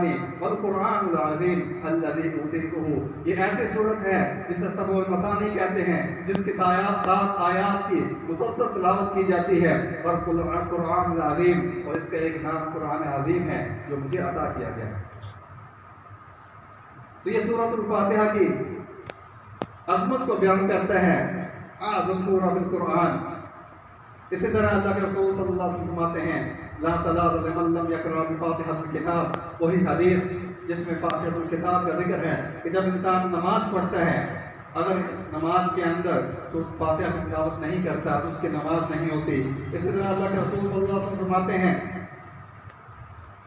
القرآن والقرآن العظیم الذی اوتیتہ، یہ ایسی صورت ہے جسے سبع المثانی کہتے ہیں، جن کی 7 آیات کی مسلسل تلاوت کی جاتی ہے، اور قرآن العظیم، اور اس کا ایک نام قرآن عظیم ہے جو مجھے عطا کیا گیا ہے۔ تو یہ سورۃ الفاتحہ کی عظمت کو بیان کرتا ہے، اعظم سورہ فی القرآن۔ اسی طرح اللہ کے رسول صلی اللہ علیہ وسلم فرماتے ہیں لا صلاۃ لمن لم یقرأ بفاتحۃ الکتاب، وہی حدیث جس میں فاتحۃ الکتاب کا ذکر ہے کہ جب انسان نماز پڑھتا ہے، اگر نماز کے اندر سورۃ فاتحہ کی تلاوت نہیں کرتا تو اس کی نماز نہیں ہوتی۔ اسی طرح اللہ کے رسول صلی اللہ علیہ وسلم فرماتے ہیں،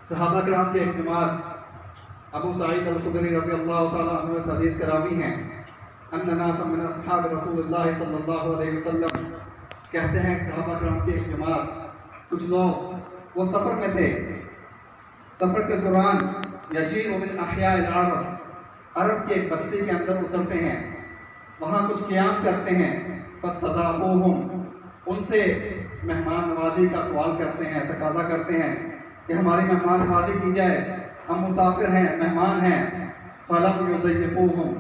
صحابہ کرام کی ایک جماعت، ابو سعید الخدری رضی اللہ تعالیٰ عنہ اس حدیث کے راوی ہیں، ان ناسا من اصحاب رسول اللہ صلی اللہ علیہ وسلم، کہتے ہیں صحابہ کرام کی ایک جماعت، کچھ لوگ وہ سفر میں تھے، سفر کے دوران یجیء من احیاء العرب، عرب کی ایک بستی کے اندر اترتے ہیں، وہاں کچھ قیام کرتے ہیں، فاستضافوہم، ان سے مہمان نوازی کا سوال کرتے ہیں، تقاضا کرتے ہیں کہ ہماری مہمان نوازی کی جائے، ہم مسافر ہیں، مہمان ہیں، فلم یضیفوہم،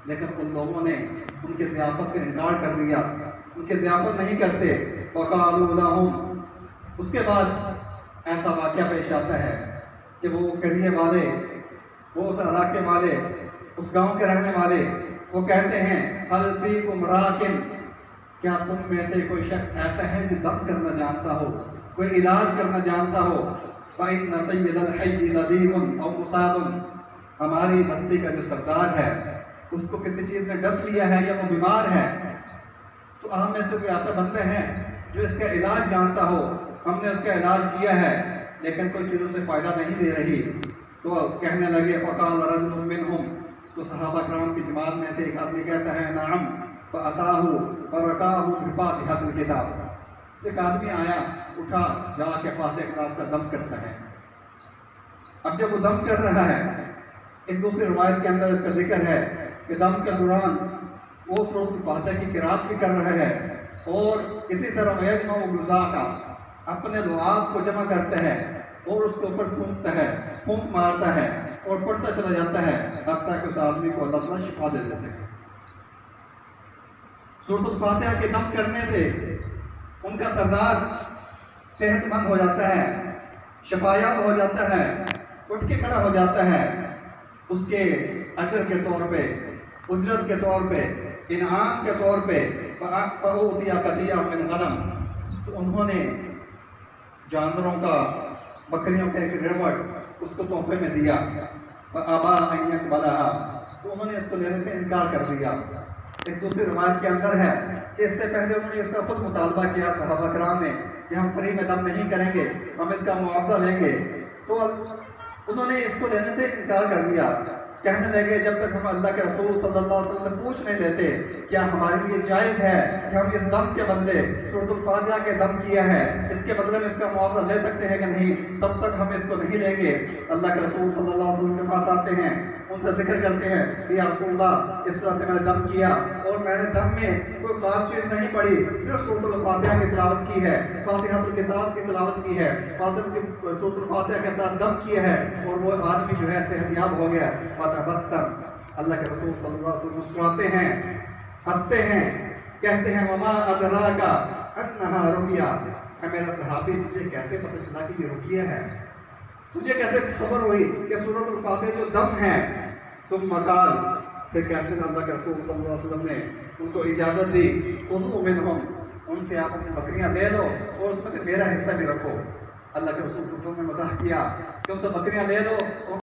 لیکن ان لوگوں نے ان کے ضیافت سے انکار کر دیا، ان کے ضیافت نہیں کرتے۔ وقالوا لهم، اس کے بعد ایسا واقعہ پیش آتا ہے کہ وہ قریے والے، وہ اس علاقے والے، اس گاؤں کے رہنے والے، وہ کہتے ہیں هل فیکم راکن، کیا تم میں سے کوئی شخص ایسا ہے جو دم کرنا جانتا ہو، کوئی علاج کرنا جانتا ہو؟ فإن سید الحی لدیغ او مصاب، ہماری بستی کا جو سردار ہے اس کو کسی چیز نے ڈس لیا ہے یا وہ بیمار ہے، تو ہم میں سے کوئی ایسا بندہ ہے جو اس کا علاج جانتا ہو، ہم نے اس کا علاج کیا ہے لیکن کوئی چیزوں سے فائدہ نہیں دے رہی۔ تو کہنے لگے فقال رجل منہم، تو صحابہ کرام کی جماعت میں سے ایک آدمی کہتا ہے نعم، فأتاہ فرکاہ بفاتحۃ الکتاب، ایک آدمی آیا، اٹھا، جا کے فاتحہ کتاب کا دم کرتا ہے۔ اب جب وہ دم کر رہا ہے، ایک دوسری روایت کے اندر اس کا ذکر ہے کہ دم کے دوران وہ سورۃ الفاتحہ کی قرات بھی کر رہا ہے، اور اسی طرح یجمع غذاء، اپنے لعاب کو جمع کرتا ہے اور اس کے اوپر تھوکتا ہے، پھونک مارتا ہے اور پڑھتا چلا جاتا ہے، حتیٰ کہ اس آدمی کو اللہ تعالیٰ شفا دے دیتے ہیں۔ سورۃ الفاتحہ کے دم کرنے سے ان کا سردار صحت مند ہو جاتا ہے، شفایاب ہو جاتا ہے، اٹھ کے کھڑا ہو جاتا ہے، اس کے اجر کے طور پہ، اجرت کے طور پہ، انعام کے طور پہ فأوتي قطيعا من غنم، تو انہوں نے جانوروں کا، بکریوں کا ایک ریوڑ اس کو تحفے میں دیا، فأبى أن يقبلها، تو انہوں نے اس کو لینے سے انکار کر دیا۔ ایک دوسری روایت کے اندر ہے کہ اس سے پہلے انہوں نے اس کا خود مطالبہ کیا صحابہ کرام نے کہ ہم فری میں دم نہیں کریں گے، ہم اس کا معاوضہ لیں گے، تو انہوں نے اس کو لینے سے انکار کر دیا۔ کہنے لگے جب تک ہم اللہ کے رسول صلی اللہ علیہ وسلم سے پوچھ نہیں لیتے کیا ہمارے لیے جائز ہے کہ ہم اس دم کے بدلے سورۃ الفاتحہ کے دم کیا ہے، اس کے بدلے میں اس کا معاوضہ لے سکتے ہیں کہ نہیں، تب تک ہم اس کو نہیں لیں گے۔ اللہ کے رسول صلی اللہ علیہ وسلم کے پاس آتے ہیں، ان سے ذکر کرتے ہیں کہ یا رسول اللہ، اس طرح سے میں نے دم کیا اور میں نے دم میں کوئی خاص چیز نہیں پڑھی، صرف سورۃ الفاتحہ کی تلاوت کی ہے، فاتحۃ الکتاب کی تلاوت کی ہے، سورۃ الفاتحہ کے ساتھ دم کیا ہے، اور وہ آدمی جو ہے صحت یاب ہو گیا۔ فتبسم، اللہ کے رسول صلی اللہ علیہ وسلم مسکراتے ہیں، ہنستے ہیں، کہتے ہیں وما ادراک انہا رقیہ، اے میرا صحابی تجھے کیسے پتہ چلا کہ یہ رقیہ ہے، تجھے کیسے خبر ہوئی کہ سورۃ الفاتحہ جو دم ہے؟ ثم قال، پھر کہتے ہیں اللہ کے رسول صلی اللہ علیہ وسلم نے ان کو اجازت دی، خذوا منہم، ان سے آپ اپنی بکریاں لے لو اور اس میں سے میرا حصہ بھی رکھو۔ اللہ کے رسول صلی اللہ علیہ وسلم نے مزاح کیا کہ ان سے بکریاں لے لو